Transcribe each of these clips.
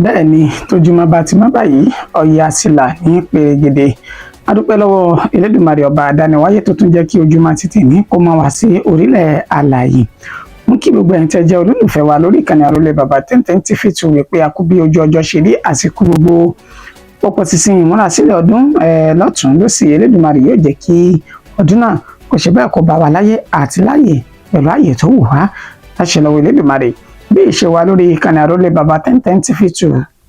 bẹ́ẹ̀ ni tójúmọ́ bá ti mọ́ báyìí ọ̀yẹ́ àsìlà ní pèrègèdè. A dúpẹ́ lọ́wọ́ Elédùmarè ọba àdániwáyé tó tún jẹ́ kí ojúmọ́ ti tèmi kó máa wá sí orílẹ̀ alààyè. Mú kí gbogbo ẹ̀yin tẹ́ jẹ́ olólùfẹ́ wa lórí ìkànnì Àrólé Bàbá Téńté TV wípé a kú bí ojú ọjọ́ ṣe rí àsìkò gbogbo pọ̀pọ̀ sísìn ìmúrasílẹ̀ ọdún lọ́tún lósì. Elédùmarè yóò jẹ́ kí ọdún náà kò ṣe bẹ́ẹ̀ kó bá wa láyé àti láyè pẹ̀lú àyè tó wù wá láṣẹ lọ́wọ́ Elédùmarè. Bí ìṣe wa lórí ìkànnì Àrólé Bàbá Téńté TV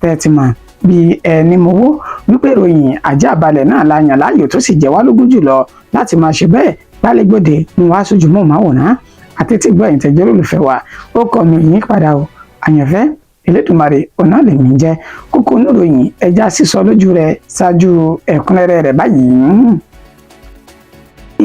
tẹ́tí mọ̀ bí ẹni mowó wípé ìròyìn àjàbalẹ̀ náà la yàn láàyò tó sì jẹ́ wá lógún jùlọ láti máa ṣe bẹ́ẹ̀ gbálégbòde ń wá sójú mọ́ màwòrán àti tí gbọ́ ẹ̀yin tẹ́jọ́ olólùfẹ́ wa ó kọ́ mi yín padà o àyànfẹ́ Elédùmarè ọ̀nà lèmi jẹ́ kókó oníròyìn ẹja sísọ lójú rẹ̀ ṣáájú ẹ̀kúnrẹ́rẹ́ rẹ̀ báyìí.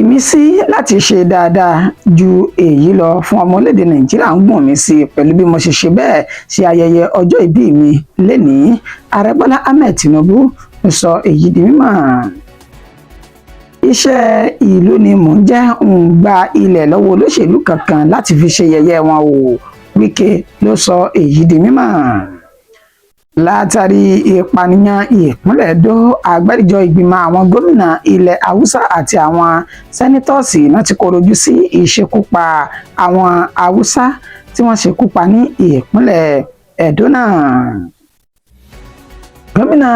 Ìmísí láti ṣe dáadáa ju èyí lọ fún ọmọ orílẹ̀-èdè Nàìjíríà ń gùn mí sí pẹ̀lú bí mo ṣe ṣe bẹ́ẹ̀ ṣe ayẹyẹ ọjọ́ ìbí mi lénìí. Ààrẹ Bọ́lá Ahmed Tinubu ló sọ èyí di mímọ̀. Iṣẹ́ ìlú ni mò ń jẹ́ ń gba ilẹ̀ lọ́wọ́ olóṣèlú kankan láti fi ṣe yẹ̀yẹ́ wọn o, Wike ló sọ èyí di mímọ̀. Látàrí ìpànìyàn ìpínlẹ̀ Edo, àgbáríjọ ìgbìmọ̀ àwọn gómìnà ilẹ̀ Haúsá àti àwọn sẹ́nítọ́ọ̀sì náà ti kọ̀rọ̀jú sí ìṣekúpa àwọn Haúsá tí wọ́n ṣekúpa ní ìpínlẹ̀ Edo náà. Gómìnà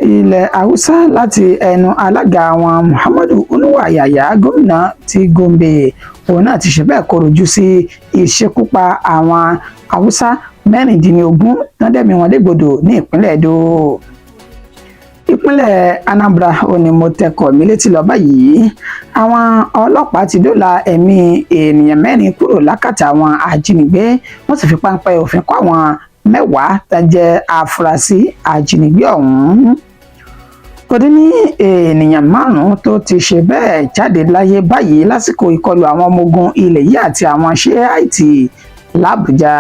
ilẹ̀ Haúsá láti ẹnu alága wọn Muhammadu Inuwa Yahaya, gómìnà ti Gombe, òun náà ti ṣe bẹ́ẹ̀ kọ̀rọ̀jú sí ìṣekúpa àwọn Haúsá 16 tán dẹ̀mí wọn légbodò ní ìpínlẹ̀ Edo. Ìpínlẹ̀ Anambra òní mo tẹkọ̀ mí létí lọ báyìí. Àwọn ọlọ́pàá ti dóòlà ẹ̀mí ènìyàn 4 kúrò lákàtà àwọn ajínigbé, wọ́n sì fi páńpẹ́ òfin kó àwọn 10 tá jẹ́ afurasí ajínigbé ọ̀hún. Kò dín ní ènìyàn 5 tó ti ṣe bẹ́ẹ̀ jáde láyé báyìí lásìkò ìkọlù àwọn ọmọ ogun ilẹ̀ yìí àti àwọn Ṣíàìtì l'Àbújá.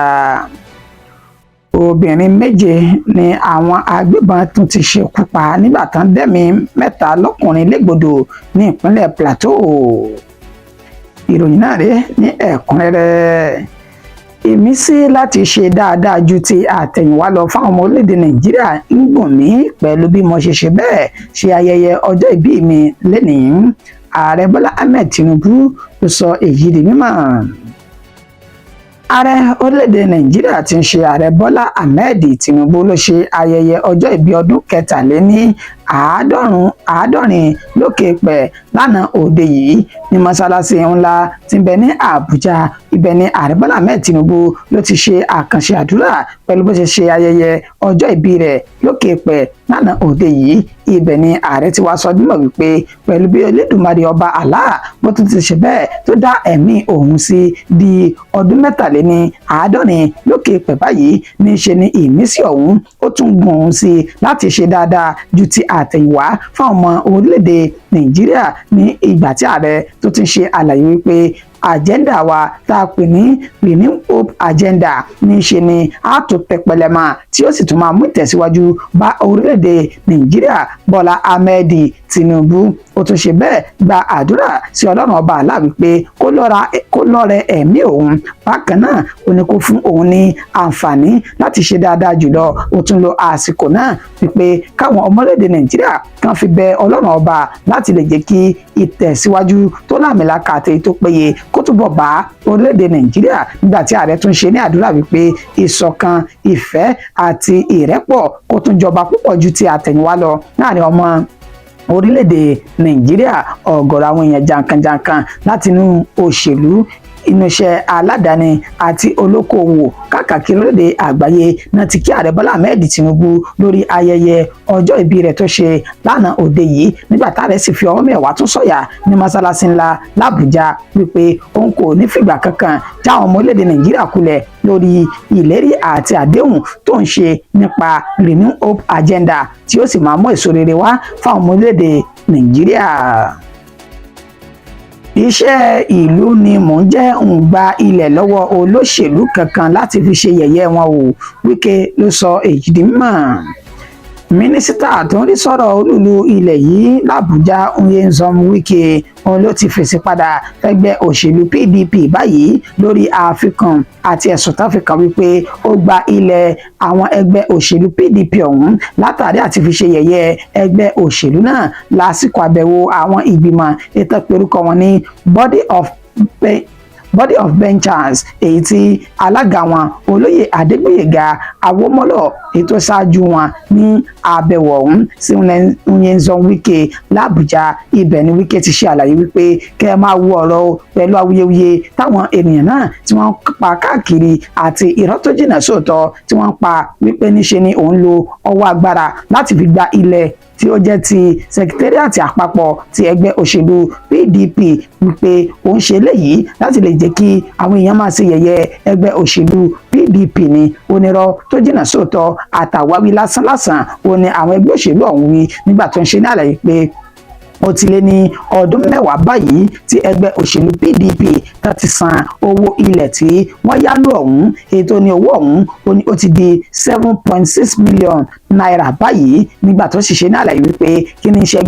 Obìnrin 7 ni àwọn agbébọn tún ti ṣekú pa nígbà tán dẹ̀mí 3 lọ́kùnrin légbodò ní ìpínlẹ̀ Plateau. Ìròyìn náà rèé ní ẹ̀kúnrẹ́rẹ́. Ìmísí láti ṣe dáadáa ju ti àtẹ̀yìnwá lọ fáwọn ọmọ orílẹ̀-èdè Nàìjíríà ń gùn mí pẹ̀lú bí mo ṣe ṣe bẹ́ẹ̀ ṣe ayẹyẹ ọjọ́ ìbí mi lénìí. Ààrẹ Bọ́lá Ahmed Tinubu ló sọ èyí di mímọ̀. Ààrẹ orílẹ̀-èdè Nàìjíríà tí ń ṣe ààrẹ Bọ́lá Ahmed Tinubu ló ṣe ayẹyẹ ọjọ́ ìbí ọdún 47 lókè pẹ̀ lánàá òde yìí ní mọ́sálásí ńlá tí ń bẹ ní Àbújá. Ibẹ̀ ni ààrẹ Bọ́lá Ahmed Tinubu ló ti ṣe àkànṣe àdúrà pẹ̀lú bó ṣe ṣe ayẹyẹ ọjọ́ ìbí rẹ̀ lókè pẹ̀ lánàá òde yìí. Ibẹ̀ ni ààrẹ ti wá sọ dímọ̀ wípé pẹ̀lú bí Elédùmarè ọba Allah bó tún ti ṣe bẹ́ẹ̀ tó dá ẹ̀mí òun sí di ọdún 47 lókè pẹ̀ báyìí ní ṣe ni ìmísí ọ̀hún ó tún gùn òun sí láti ṣe dáadáa ju ti àtẹ̀yìnwá fáwọn ọmọ orílẹ̀-èdè Nàìjíríà ní ìgbà tí ààrẹ tó ti ṣe àlàyé wípé agenda wa tá a pè ní Renew Hope agenda ní ṣe ni a tó tẹpẹlẹ mọ́ tí ó sì tún máa mú ìtẹ̀síwájú bá orílẹ̀-èdè Nàìjíríà. Bọ́lá Ahmed Tinubu ó tún ṣe bẹ́ẹ̀ gba àdúrà sí Ọlọ́run ọba Allah wípé kó lọ́rẹ ẹ̀mí òun. Bákan náà ó ní kó fún òun ní àǹfààní láti ṣe dáadáa jùlọ. Ó tún lo àsìkò náà wípé káwọn ọmọ orílẹ̀-èdè Nàìjíríà kan fi bẹ Ọlọ́run ọba láti lè jẹ́ kí ìtẹ̀síwájú tó láàmìlaka àti tó péye kó túbọ̀ bá orílẹ̀-èdè Nàìjíríà nígbà tí ààrẹ tún ṣe ní àdúrà wípé ìṣọ̀kan, ìfẹ́ àti ìrẹ́pọ̀ kó tún jọba púpọ̀ ju ti àtẹ̀yìnwá lọ láàrin ọmọ orílẹ̀-èdè Nàìjíríà. Ọ̀gọ̀rọ̀ àwọn èèyàn jàǹkànjàǹkàn láti inú òṣèlú, inú iṣẹ́ aládàáni àti olókoòwò káàkiri orílẹ̀-èdè àgbáyé náà ti kí ààrẹ Bọ́lá Ahmed Tinubu lórí ayẹyẹ ọjọ́ ìbí rẹ̀ tó ṣe lánàá òde yìí nígbà táàrẹ sì fi ọwọ́ mẹ́wàá tún sọ̀yà ní mọ́sálásí ńlá l'Àbújá wípé òun kò ní fìgbà kankan já àwọn ọmọ orílẹ̀-èdè Nàìjíríà kulẹ̀ lórí ìlérí àti àdéhùn tó ń ṣe nípa Renew Hope agenda tí ó sì máa mú èso rere wá fáwọn ọmọ orílẹ̀-èdè Nàìjíríà. Iṣẹ́ ìlú ni mò ń jẹ́ ń gba ilẹ̀ lọ́wọ́ olóṣèlú kankan láti fi ṣe yẹ̀yẹ́ wọn o, Wike ló sọ èyí di mímọ̀. mínísítà tó ń rí sọ̀rọ̀ olúlu ilẹ̀ yìí làbújá Nyesom Wike òun ló ti fèsì padà fẹ́gbẹ́ òṣèlú PDP báyìí lórí àfikún àti ẹ̀sùn tó fi kàn wípé ó gba ilẹ̀ àwọn ẹgbẹ́ òṣèlú PDP ọ̀hún látàrí àti fi ṣe yẹ̀yẹ́ ẹgbẹ́ òṣèlú náà lásìkò àbẹ̀wò àwọn ìgbìmọ̀ ètò ìpèrúkọ wọn ní body of benchers èyí tí alága wọn olóyè Adégbóyèga Awómọ́lọ̀ ètò ṣáájú wọn ní àbẹ̀wò ọ̀hún sí Nyesom Wike làbújá. Ibẹ̀ ni Wike ti ṣe àlàyé wípé kẹ́ ẹ máa wo ọ̀rọ̀ pẹ̀lú awuyewuye táwọn ènìyàn náà tí wọ́n pa káàkiri àti irọ́ tó jìnnà sóòótọ́ tí wọ́n pa wípé níṣe ni òun lo ọwọ́ agbára láti fi gba ilẹ̀ tí ó jẹ́ ti sẹkítẹ́rìàtì àpapọ̀ ti ẹgbẹ́ òṣèlú PDP wípé ó ń ṣe eléyìí láti lè jẹ́ kí àwọn èèyàn máa ṣe yẹ̀yẹ́ ẹgbẹ́ òṣèlú PDP ni onírọ́ tó jìnnà sóòótọ́ àtàwáwí lásánlásán ó ní àwọn ẹgbẹ́ òṣèlú ọ̀hún wí nígbà tó ń ṣe ní àlàyé pé ó ti lé ní ọdún mẹ́wàá báyìí tí ẹgbẹ́ òṣèlú PDP tó ti san owó ilẹ̀ tí wọ́n yálò ọ̀hún ètò ní owó ọ̀hún ó ti di 7.6 million naira báyìí nígbà tó sì ṣe ní àlàyé wípé kí ni iṣẹ́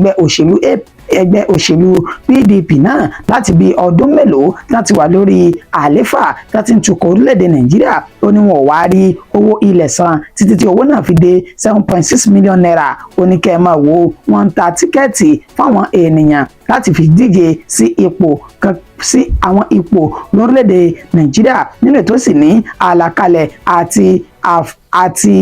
ẹgbẹ́ òṣèlú PDP náà láti bí ọdún mélòó láti wà lórí àléfà láti ń tukọ̀ orílẹ̀-èdè Nàìjíríà ó ní wọn ò wá rí owó ilẹ̀ san títí tí owó náà fi dé 7.6 million naira ó ní kẹ́ ẹ máa wo wọ́n ń ta tíkẹ́ẹ̀tì fáwọn ènìyàn láti fi díje sí àwọn ipò lórílẹ̀-èdè Nàìjíríà nínú ètò sì ní àlàkalẹ̀ àti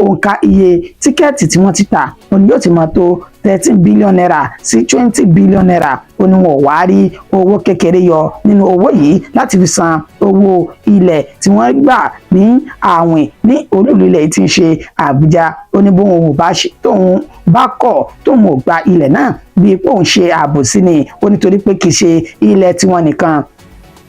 òǹkà iye tíkẹ́ẹ̀tì tí wọ́n ti tà òní yóò ti máa tó 13 billion naira sí 20 billion naira ó ní wọn ò wá rí owó kékeré yọ nínú owó yìí láti fi san owó ilẹ̀ tí wọ́n gbà ní àwìn ní olúlu ilẹ̀ tí ń ṣe Àbújá ó ní bóun tóun bá kọ̀ tóun ò gba ilẹ̀ náà bíi pé òun ṣe àbòsí ni ó nítorí pé kì í ṣe ilẹ̀ tiwọn nìkan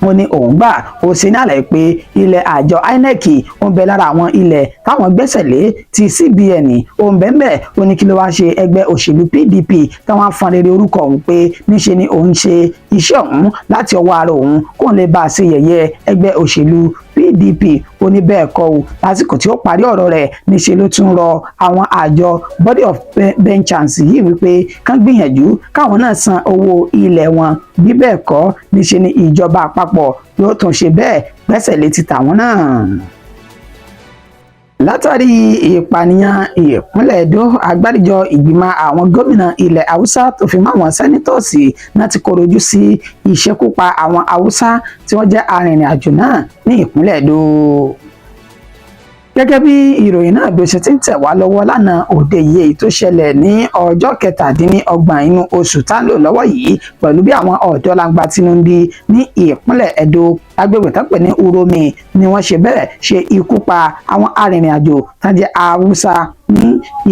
ó ní òun gbà ó ṣe ní àlàyé pé ilẹ̀ àjọ INEC ó ń bẹ lára àwọn ilẹ̀ táwọn gbẹ́sẹ̀ lé ti CBN ó ń bẹ́ẹ̀ ó ní kí ló wá ṣe ẹgbẹ́ òṣèlú PDP táwọn afọn rere orúkọ òun pé níṣe ni òun ṣe iṣẹ́ òun láti ọwọ́ ara òun kóun lè bá a ṣe yẹ̀yẹ́ ẹgbẹ́ òṣèlú PDP ó ní bẹ́ẹ̀ kọ́ o lásìkò tí ó parí ọ̀rọ̀ rẹ̀ níṣe ló tún rọ àwọn àjọ body of benchers yìí wípé kán gbìyànjú káwọn náà san owó ilẹ̀ wọn bí bẹ́ẹ̀ kọ́ níṣe ni ìjọba àpapọ̀ yóò tún ṣe bẹ́ẹ̀ gbẹ́sẹ̀ lé ti tàwọn náà. Látàrí ìpànìyàn ìpínlẹ̀ Èdó àgbáríjọ ìgbìmọ̀ àwọn gómìnà ilẹ̀ Haúsá tó fi mọ́ àwọn sẹ́nítọ̀ọ̀sì náà ti kọ̀rọ̀jú sí ìṣekúpa àwọn Haúsá tí wọ́n jẹ́ arìnrìn-àjò náà ní ìpínlẹ̀ Èdó. Gẹ́gẹ́ bí ìròyìn náà bí ó ṣe ti ń tẹ̀ wá lọ́wọ́ lánàá òde yìí tó ṣẹlẹ̀ ní ọjọ́ 27 inú oṣù tá ń lò lọ́wọ́ yìí pẹ̀lú bí àwọn ọ̀dọ́ langba Tinubu ní ìpínlẹ̀ Èdò agbègbè tó pè ní Uromi ni wọ́n ṣe bẹ́ẹ̀ ṣe ikú pa àwọn arìnrìn-àjò tó jẹ́ Haúsá ní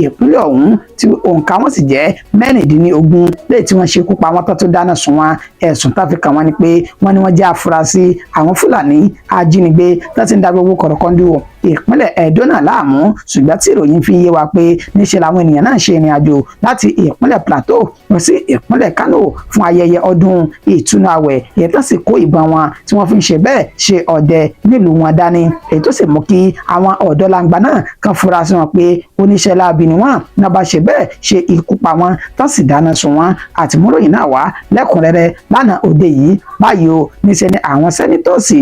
ìpínlẹ̀ ọ̀hún tí òǹkà wọn sì jẹ́ 16 lẹ́yìn tí wọ́n ṣe ikú pa wọn tó dáná sun wọn ẹ̀sùn tá fi kàn wọ́n ni pé wọ́n ní wọ́n jẹ́ afurasí àwọn Fúlàní ajínigbé tó ti ń da gbogbo kọ̀rọ̀kọ́ndù ìpínlẹ̀ Ẹdó náà láàmú ṣùgbọ́n tí ìròyìn fi yé wa pé níṣẹ́ làwọn ènìyàn náà ṣe ìrìn àjò láti ìpínlẹ̀ Plateau lọ sí ìpínlẹ̀ Kano fún ayẹyẹ ọdún ìtúnu àwẹ̀ èyí tó sì kó ìbọn wọn tí wọ́n fi ń ṣe bẹ́ẹ̀ ṣe ọdẹ nílùú wọn dání èyí tó sì mú kí àwọn ọ̀dọ́ langba náà kan fura sí wọn pé oníṣẹ́ láabi ni wọ́n náà bá ṣe bẹ́ẹ̀ ṣe ikú pa wọn tó sì dáná sun wọn àtìmúròyìn náà wá lẹ́kùnrẹ́rẹ́ lánàá òde yìí báyìí o níṣẹ́ ni àwọn sẹ́nítọ̀ọ̀sì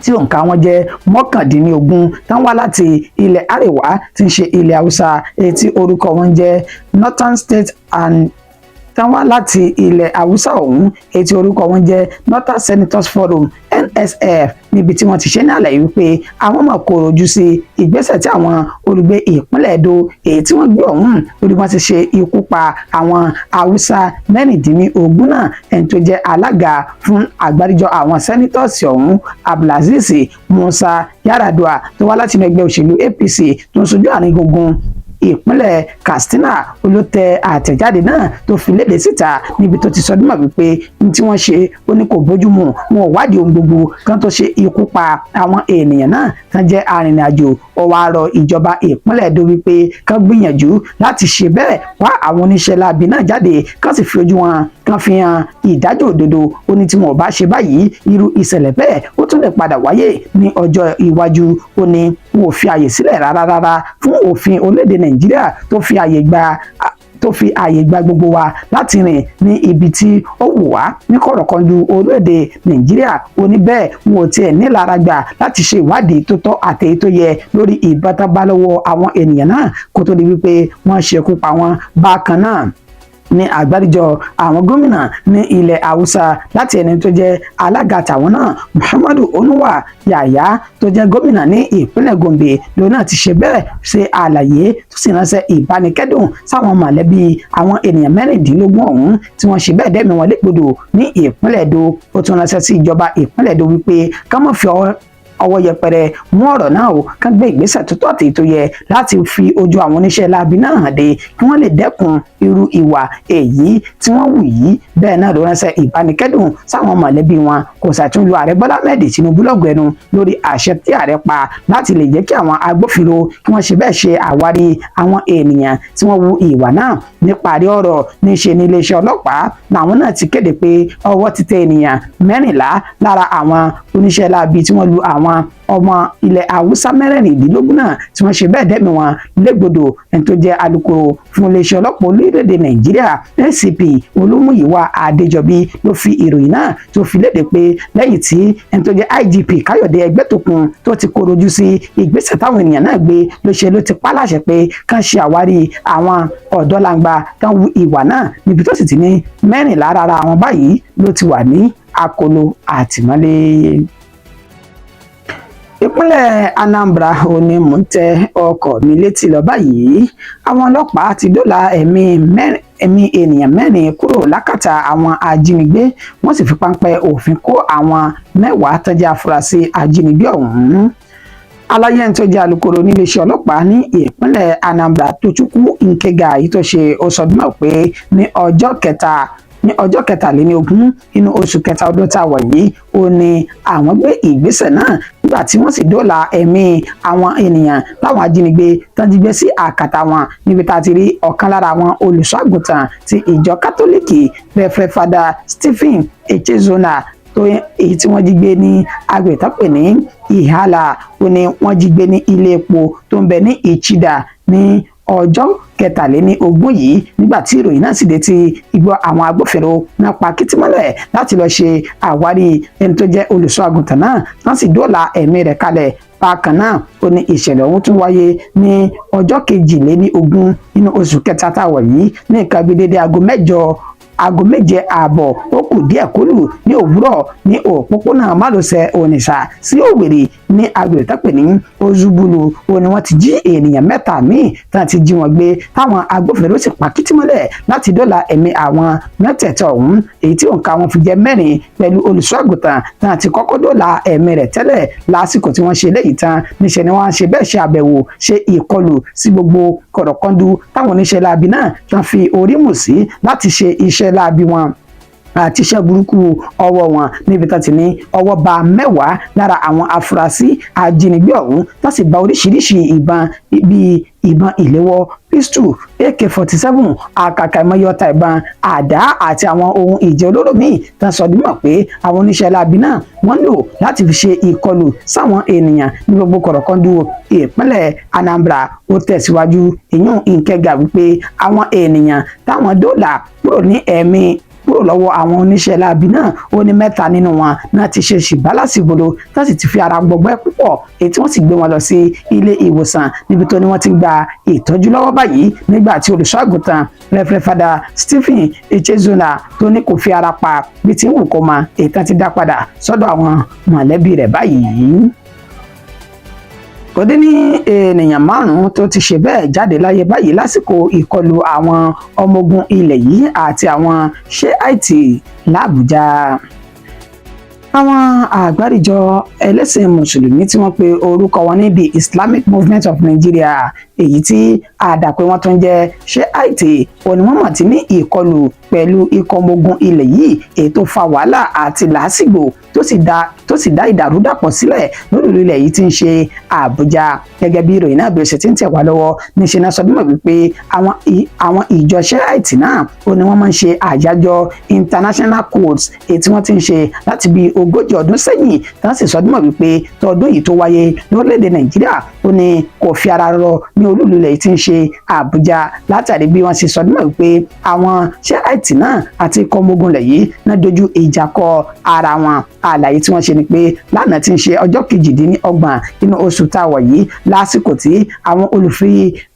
tí òǹkà wọn jẹ́ 19 tán wá láti ilẹ̀ àríwá tí ń ṣe ilẹ̀ Haúsá èyí tí orúkọ wọn jẹ́ Northern State and tán wá láti ilẹ̀ Haúsá ọ̀hún èyí tí orúkọ wọn jẹ́ Northern Senators Forum NSF níbi tí wọ́n ti ṣe ní àlàyé wípé àwọn máa kó ojú sí ìgbésẹ̀ tí àwọn olùgbé ìpínlẹ̀ Èdó èyí tí wọ́n gbé ọ̀hún lórí wọ́n ti ṣe ikú pa àwọn Haúsá 16 náà ẹni tó jẹ́ alága fún àgbáríjọ àwọn sẹ́nítọ̀ọ̀sì ọ̀hún Abdulaziz Musa Yaradua tó wá láti inú ẹgbẹ́ òṣèlú APC tó ń sojú àárín gbùngbùn ìpínlẹ̀ Katsina olótẹ àtẹ̀jáde náà tó fi léde síta níbi tó ti sọdún mọ́ wípé ní tí wọ́n ṣe ó ní kò bójúmu wọn ò wádìí ohun gbogbo kan tó ṣe ikú pa àwọn ènìyàn náà tán jẹ́ arìnrìn-àjò ó wá rọ ìjọba ìpínlẹ̀ Èdó wípé kán gbìyànjú láti ṣe bẹ́ẹ̀ wá àwọn oníṣẹ́ láabi náà jáde kán sì fi ojú wọn kan fi hàn ìdájọ́ òdodo. Ó ní tí wọn ò bá ṣe báyìí irú ìṣẹ̀lẹ̀ bẹ́ẹ̀ ó tún lè padà wáyé ní ọjọ́ iwájú. Ó ní wọn ò fi àyè sílẹ̀ rárá fún òfin orílẹ̀-èdè Nàìjíríà tó fi àyè gba gbogbo wa láti rìn ní ibi tí ó wù wá ní kọ̀rọ̀kọ̀ndù orílẹ̀-èdè Nàìjíríà. Ó ní bẹ́ẹ̀ wọn ò tiẹ̀ nílara gbà láti ṣe ìwádìí tó tọ́ àti èyí tó yẹ lórí ìbọn tó bá lọ́wọ́ àwọn ènìyàn náà kó tó di wípé wọ́n ṣekú pa wọ́n. Bákan náà ní àgbáríjọ àwọn gómìnà ní ilẹ̀ Haúsá láti ẹni tó jẹ́ alága tàwọn náà Muhammadu Onuwa Yahaya tó jẹ́ gómìnà ní ìpínlẹ̀ Gombe lòun náà ti ṣe bẹ́ẹ̀ ṣe àlàyé tó sì ránṣẹ́ ìbánikẹ́dùn sáwọn mọ̀lẹ́bí àwọn ènìyàn 16 ọ̀hún tí wọ́n ṣe bẹ́ẹ̀ dẹ́mi wọn légbodò ní ìpínlẹ̀ Edo. Ó tún ránṣẹ́ sí ìjọba ìpínlẹ̀ Edo wípé ká má fi ọwọ́ yẹpẹrẹ mú ọ̀rọ̀ náà o, kán gbé ìgbésẹ̀ tó tọ́ àti tó yẹ láti fi ojú àwọn oníṣẹ́ láabi náà hàn dé kí wọ́n lè dẹ́kun irú ìwà èyí tí wọ́n wù yìí. Bẹ́ẹ̀ náà ló ránṣẹ́ ìbánikẹ́dùn sáwọn mọ̀lẹ́bí wọn. Kò ṣàtúnlò ààrẹ Bọ́lá Ahmed Tinubu lọ́gọ̀ ẹnu lórí àṣẹ tí ààrẹ pa láti lè jẹ́ kí àwọn agbófinró kí wọ́n ṣe bẹ́ẹ̀ ṣe àwárí àwọn ènìyàn tí wọ́n wu ìwà náà. Níparí ọ̀rọ̀ níṣe ní iléeṣẹ́ ọlọ́pàá làwọn náà ti kéde pé ọwọ́ ti tẹ ènìyàn 14 lára àwọn oníṣẹ́ láabi tí wọ́n lu àwọn ọmọ ilẹ̀ Haúsá 16 náà tí wọ́n ṣe bẹ́ẹ̀ dẹ́mi wọn légbodò. Ẹni tó jẹ́ alukoro fún iléeṣẹ́ ọlọ́pàá orílẹ̀-èdè Nàìjíríà ACP Olúmúyìwá Adéjọbí ló fi ìròyìn náà tó fi léde pé lẹ́yìn tí ẹni tó jẹ́ IGP Káyọ̀dé Ẹgbẹ́tókun tó ti korojú sí ìgbésẹ̀ táwọn ènìyàn náà gbé ló ti pa láṣẹ pé kán ṣe àwárí àwọn ọ̀dọ́langba tán wu ìwà náà níbi tó sì ti ní 14 lára àwọn báyìí ló ti wà ní àkóló àtìmọ́lé. Ìpínlẹ̀ Anambra ò ní mò ń tẹ ọkọ̀ mi létí lọ báyìí. Àwọn ọlọ́pàá ti dóòlà ẹ̀mí ènìyàn 4 kúrò lákàtà àwọn ajínigbé. Wọ́n sì fi páńpẹ́ òfin kó àwọn 10 tó jẹ́ afurasí ajínigbé ọ̀hún. Aláyé tó jẹ́ alukoro níléeṣẹ́ ọlọ́pàá ní ìpínlẹ̀ Anambra Tochukwu Nkega yìí tó ṣe ó sọdún náà pé ní ọjọ́ 23 inú oṣù kẹta ọdún tá a wà yìí ó ní àwọn gbé ìgbésẹ̀ náà nígbà tí wọ́n sì dóòlà ẹ̀mí àwọn ènìyàn láwọn ajínigbé tán jí gbé sí àkàtà wọn níbi tá a ti rí ọ̀kan lára àwọn olùṣọ́ àgùntàn ti ìjọ kátólíìkì Reverend Father Stephen Echezona tó èyí tí wọ́n jí gbé ní agbègbè tó pè ní Ìhàlà. Ó ní wọ́n jí gbé ní ilé epo tó ń bẹ ní Ìchida ní ọjọ́ 23 yìí nígbà tí ìròyìn náà sì dé tí igbó àwọn agbófinró náà pa kìtìmọ́lẹ̀ láti lọ ṣe àwárí ẹni tó jẹ́ olùṣọ́ àgùntàn náà wọ́n sì dóòlà ẹ̀mí rẹ̀ kalẹ̀. Bákan náà ó ní ìṣẹ̀lẹ̀ ọ̀hún tún wáyé ní ọjọ́ 22 nínú oṣù kẹta táwọn yìí ní nǹkan bíi dédé aago 7 ààbọ̀ ó kù díẹ̀ kólù ní òwúrọ̀ ní òpópónà márosẹ̀ Onitsha sí Owerri ní agbègbè tó pè ní Ozubulu. Ó ní wọ́n ti jí ènìyàn 3 míì tí wọ́n ti jí wọn gbé táwọn agbófinró sì pa kìtìmọ́lẹ̀ láti dóòlà ẹ̀mí àwọn mẹ́tẹ̀ẹ̀ta ọ̀hún èyí tí òǹkà wọn fi jẹ́ 4 pẹ̀lú olùṣọ́ àgùntàn tí wọ́n ti kọ́kọ́ dóòlà ẹ̀mí rẹ̀ tẹ́lẹ̀. Lásìkò tí wọ́n ṣe léyìí tán níṣẹ́ ni wọ́n ṣe bẹ́ẹ̀ ṣe àbẹ̀wò ṣe ìkọlù sí gbogbo kọ̀rọ̀kọ́ndú táwọn oníṣẹ́ láabi náà tán fi orí mù sí láti ṣe iṣẹ́ láabi wọn àti iṣẹ́ burúkú ọwọ́ wọn níbi tó ti ní ọwọ́ bá 10 lára àwọn afurasí ajínigbé ọ̀hún tó sì bá oríṣiríṣi ìbọn bíi ìbọn ìléwọ́ pistol AK-47 àkàkà ìmọ̀yọta ìbọn àdá àti àwọn ohun ìjà olóró míì tó ń sọ dímọ̀ pé àwọn oníṣẹ́ láabi náà wọ́n lò láti fi ṣe ìkọlù sáwọn ènìyàn ní gbogbo kọ̀rọ̀kọ́ndù ìpínlẹ̀ Anambra. Ó tẹ̀síwájú ìyún Nkega wípé àwọn ènìyàn táwọn dóòlà kúrò lọ́wọ́ àwọn oníṣẹ́ láabi náà ó ní 3 nínú wọn náà ti ṣe ṣìbálàsìgbòlò tó sì ti fi ara gbọgbẹ́ púpọ̀ èyí tí wọ́n sì gbé wọn lọ sí ilé ìwòsàn níbi tó ní wọ́n ti gba ìtọ́jú lọ́wọ́ báyìí nígbà tí olùṣọ́ àgùntàn Reverend Father Stephen Echezona tó ní kò fi ara pa bí ti ń wù kó ma èyí tán ti dá padà sọ́dọ̀ àwọn mọ̀lẹ́bí rẹ̀ báyìí. Kò dín ní ènìyàn 5 tó ti ṣe bẹ́ẹ̀ jáde láyé báyìí lásìkò ìkọlù àwọn ọmọ ogun ilẹ̀ yìí àti àwọn Shiite l'Àbújá. Àwọn àgbáríjọ ẹlẹ́sìn mùsùlùmí tí wọ́n pe orúkọ wọn ní the Islamic Movement of Nigeria èyí tí àdàpé wọn tún jẹ́ Shiite òní wọ́n mọ̀ tí ní ìkọlù pẹ̀lú ikọ̀ ọmọ ogun ilẹ̀ yìí èyí tó fa wàhálà àti làásìgbò tó sì dá ìdàrúdàpọ̀ sílẹ̀ lórí ilẹ̀ yìí tí ń ṣe Àbújá. Gẹ́gẹ́ bí ìròyìn náà bí ó ṣe ti ń tẹ̀ wá lọ́wọ́ níṣẹ́ náà sọ bímọ wípé àwọn ìjọ Shiite náà ó ní wọ́n máa ń ṣe àyájọ́ International Quds èyí tí wọ́n ti ń ṣe láti bí 40 ọdún sẹ́yìn tí wọ́n sì sọ bímọ wípé tọdún yìí tó wáyé lórílẹ̀‐èdè Nàìjíríà ó ní kò fi ara rọ ní olúùlú ilẹ̀ yìí tí ń ṣe Àbújá látàrí bí wọ́n ṣe sọ bímọ wípé àwọn Shiite náà àti ikọ̀ ọmọ ogun ilẹ̀ yìí náà dojú ìjà kọ ara wọn. Àlàyé tí wọ́n ṣe ni pé lánàá tí ń ṣe ọjọ́ 28 nínú oṣù tá a wà yìí lásìkò tí àwọn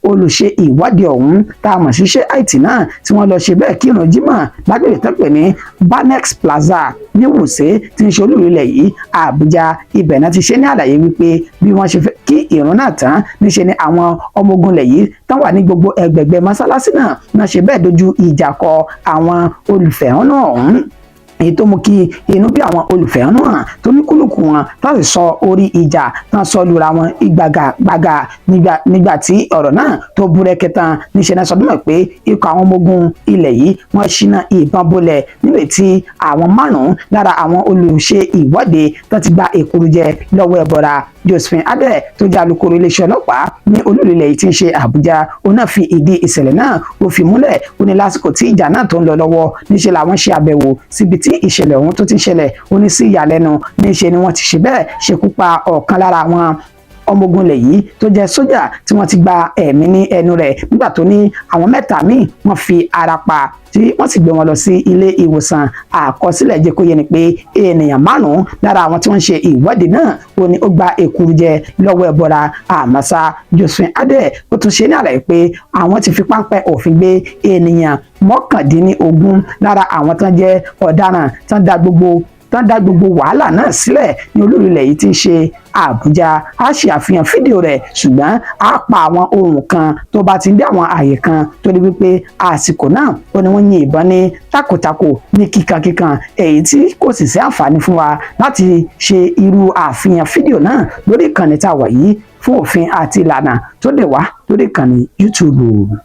olùṣe ìwádìí ọ̀hún tá a mọ̀ sí Shiite náà tí wọ́n lọ ṣe bẹ́ẹ̀ kírun jímọ̀ lágbègbè tó pè ní Banex Plaza ní Wuse tí ń ṣe olúùlú ilẹ̀ yìí Àbújá. Ibẹ̀ náà ti ṣe ní àlàyé wípé bí wọ́n ṣe fẹ́ kí ìrun náà tán níṣe ni àwọn ọmọ ogun ilẹ̀ yìí tán wà ní gbogbo ẹgbẹ̀gbẹ̀ mọ́sálásí náà ṣe bẹ́ẹ̀ dojú ìjà kọ àwọn olùfẹ̀hónú ọ̀hún èyí tó mú kí inú bí àwọn olùfẹ̀hónú hàn tó ní kúlùkù wọn láti sọ orí ìjà tán sọ lura wọn ìgbàgàgbàgà nígbà tí ọ̀rọ̀ náà tó búrẹ́kẹ́ tán níṣẹ́ náà sọdúnmọ̀ pé ikọ̀ àwọn ọmọ ogun ilẹ̀ yìí wọ́n ṣínà ìbọn bolẹ̀ níbi tí àwọn 5 lára àwọn olùṣe ìwọ́de tó ti gba èkúrújẹ lọ́wọ́ ẹbọra. Josephine Adé tó jẹ́ alukoro iléeṣẹ́ ọlọ́pàá ní olúùlú ilẹ̀ yìí tí ń ṣe Àbújá ó náà fi ìdí ìṣẹ̀lẹ̀ náà ó fi múlẹ̀ ó ní lásìkò tí ìjà náà tó ń lọ lọ́wọ́ níṣẹ́ làwọn ṣe àbẹ̀wò síbi tí ìṣẹ̀lẹ̀ ọ̀hún tó ti ṣẹlẹ̀ ó ní sí ìyàlẹ́nu níṣẹ́ ni wọ́n ti ṣe bẹ́ẹ̀ ṣekú pa ọ̀kan lára àwọn ọmọ ogun ilẹ̀ yìí tó jẹ́ sójà tí wọ́n ti gba ẹ̀mí ní ẹnu rẹ̀ nígbà tó ní àwọn 3 míì wọ́n fi ara pa tí wọ́n sì gbé wọn lọ sí ilé ìwòsàn. Àkọsílẹ̀ jẹ́ kó yé ni pé ènìyàn 5 lára àwọn tí wọ́n ń ṣe ìwọ́de náà ó ní ó gba èkúrújẹ lọ́wọ́ ẹbọra. Àmọ́sá Josephine Adé ó tún ṣe ní àlàyé pé àwọn ti fi páńpẹ́ òfin gbé ènìyàn 19 lára àwọn tán jẹ́ ọ̀daràn tán dá gbogbo wàhálà náà sílẹ̀ ní olúùlú ilẹ̀ yìí tí ń ṣe Àbújá. A ṣe àfihàn fídíò rẹ̀ ṣùgbọ́n a pa àwọn ohun kan tó bá ti ń dé àwọn àyè kan tó ní wípé àsìkò náà ó ní wọ́n yin ìbọn ní takòtakò ní kíkankíkan èyí tí kò sì sí àǹfààní fún wa láti ṣe irú àfihàn fídíò náà lórí ìkànnì tá a wà yìí fún òfin àti ìlànà tó dé wá lórí ìkànnì YouTube.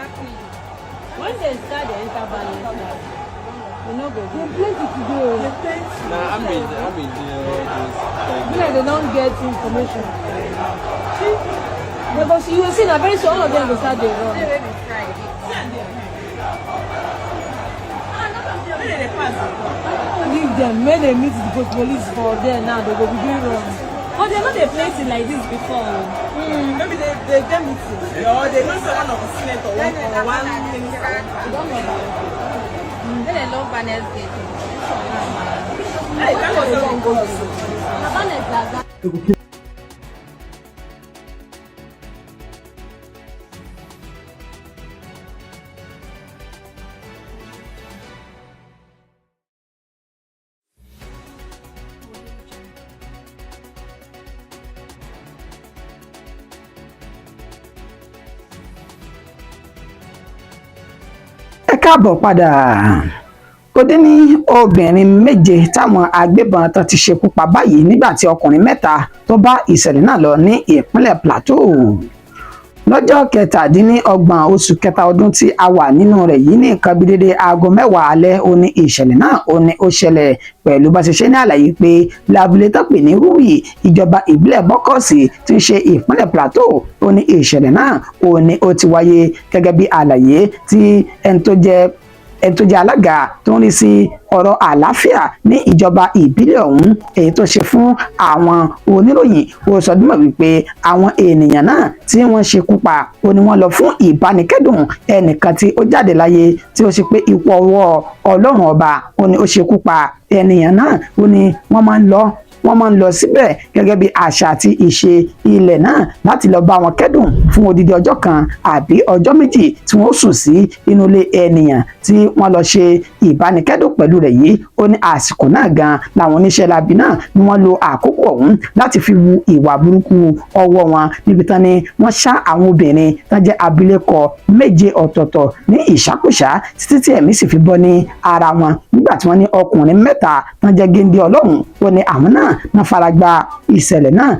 When they start the enter balance, we no go do. Plenty today. Nah, I'm in there. They don't get information. Because you will see that very soon all of them will start the run. Leave them, when they meet the police for there now, they will be doing wrong. But they're not a place like this before. Maybe they get meeting. Or they know someone of a senator or one minister. I don't know about it. Then they love Vanessa Gate. Hey, that was the wrong goal. Vanessa. Káàbọ̀ padà. Ó dín ní obìnrin 7 táwọn agbébọn tán ti ṣekú pa báyìí nígbà tí ọkùnrin 3 tó bá ìṣẹ̀lẹ̀ náà lọ ní ìpínlẹ̀ Plateau. lọ́jọ́ 27 oṣù kẹta ọdún tí a wà nínú rẹ̀ yìí ní nǹkan bí dédé aago 10 alẹ́ ó ní ìṣẹ̀lẹ̀ náà ó ṣẹlẹ̀ pẹ̀lú bá ṣe ṣe ní àlàyé pé lábúlé tó pè ní Rúwì ìjọba ìbílẹ̀ Bọ́kọ̀sì tí ń ṣe ìpínlẹ̀ Plateau ó ní ìṣẹ̀lẹ̀ náà ó ti wáyé gẹ́gẹ́ bí àlàyé tí ẹni tó jẹ́ alága tó ń rí sí ọ̀rọ̀ àlàáfíà ní ìjọba ìbílẹ̀ ọ̀hún èyí tó ṣe fún àwọn oníròyìn ó sọ dúnmọ̀ wípé àwọn ènìyàn náà tí wọ́n ṣekú pa ó ní wọ́n lọ fún ìbánikẹ́dùn ẹnìkan tí ó jáde láyé tí ó ṣe pé ipò ọwọ́ Ọlọ́run ọba ó ní ó ṣekú pa ènìyàn náà ó ní wọ́n máa ń lọ síbẹ̀ gẹ́gẹ́ bí àṣà àti ìṣe ilẹ̀ náà láti lọ bá wọn kẹ́dùn fún odidi ọjọ́ kan àbí ọjọ́ méjì tí wọ́n sùn sí inú ilé ènìyàn tí wọ́n lọ ṣe ìbánikẹ́dùn pẹ̀lú rẹ̀ yìí ó ní àsìkò náà gan làwọn oníṣẹ́ labi náà ni wọ́n lo àkókò ọ̀hún láti fi wu ìwà burúkú ọwọ́ wọn níbi tán ni wọ́n ṣá àwọn obìnrin tán jẹ́ abilékọ 7 ọ̀tọ̀ọ̀tọ̀ ní ìṣàkóṣá títí tí ẹ̀mí sì fi bọ́ ní ara wọn nígbà tí wọ́n ní ọkùnrin 3 tán jẹ́ géńdé Ọlọ́run ó ní àwọn náà fara gba ìṣẹ̀lẹ̀ náà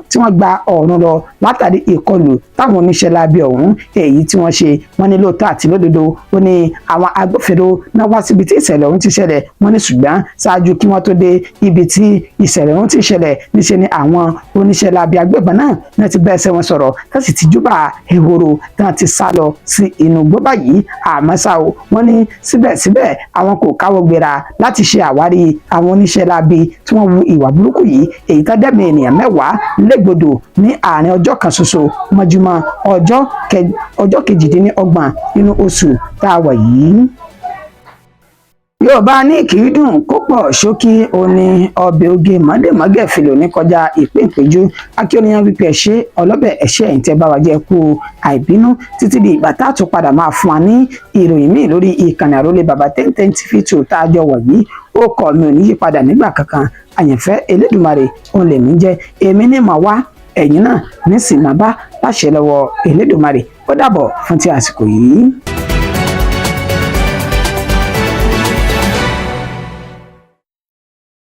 tí wọ́n gba ọ̀run lọ látàrí ìkọlù táwọn oníṣẹ́ lábẹ́ ọ̀hún èyí tí wọ́n ṣe wọ́n ní lóòótọ́ àti lódodo ó ní àwọn agbófinró náà wá síbi tí ìṣẹ̀lẹ̀ ọ̀hún ti ṣẹlẹ̀ wọ́n ní ṣùgbọ́n ṣáájú kí wọ́n tó dé ibi tí ìṣẹ̀lẹ̀ ọ̀hún ti ṣẹlẹ̀ níṣẹ́ ni àwọn oníṣẹ́ lábẹ́ agbébọn náà ti bẹ́ẹ̀ sẹ́wọ̀n sọ̀rọ̀ tó sì ti júbà ehoro náà ti sá lọ sí inú igbó báyìí àmọ́ ṣá o wọ́n ní síbẹ̀síbẹ̀ àwọn kò káwọ́ gbéra láti ṣe àwárí àwọn oníṣẹ́ lábẹ́ tí wọ́n wu ìwà burúkú yìí èyí tó dẹ́mi ènìyàn 10 légbodò ní àárín ọjọ́ kan ṣoṣo mọ́júmọ́ ọjọ́ 28 nínú oṣù tá a wà yìí. Yorùbá ní kì í dùn kó pọ̀ ṣókí òní ọbẹ̀ oge mọ́dẹ̀mọ́gẹ̀ fìlò ní kọjá ìpéǹpéjú akíọ́nìyàn wípé ẹ̀ṣẹ́ ọlọ́bẹ̀ ẹ̀ṣẹ́ ẹ̀yìn tẹ́ bá wa jẹ́ kú àìbínú títí di ìgbà tá a tún padà máa fún wa ní ìròyìn míì lórí ìkànnì àrólé baba 1010 TV2 tá a jọ wọ̀ yìí ó kọ́ mi ò ní yípadà nígbà kankan àyànfẹ́ Elédùmarè òun lèmi jẹ́ èmi ní màá wá ẹ̀yìn náà ní sì máa bá láṣẹ lọ́wọ́ Elédùmarè ó dàbọ̀ fún ti àsìkò yìí.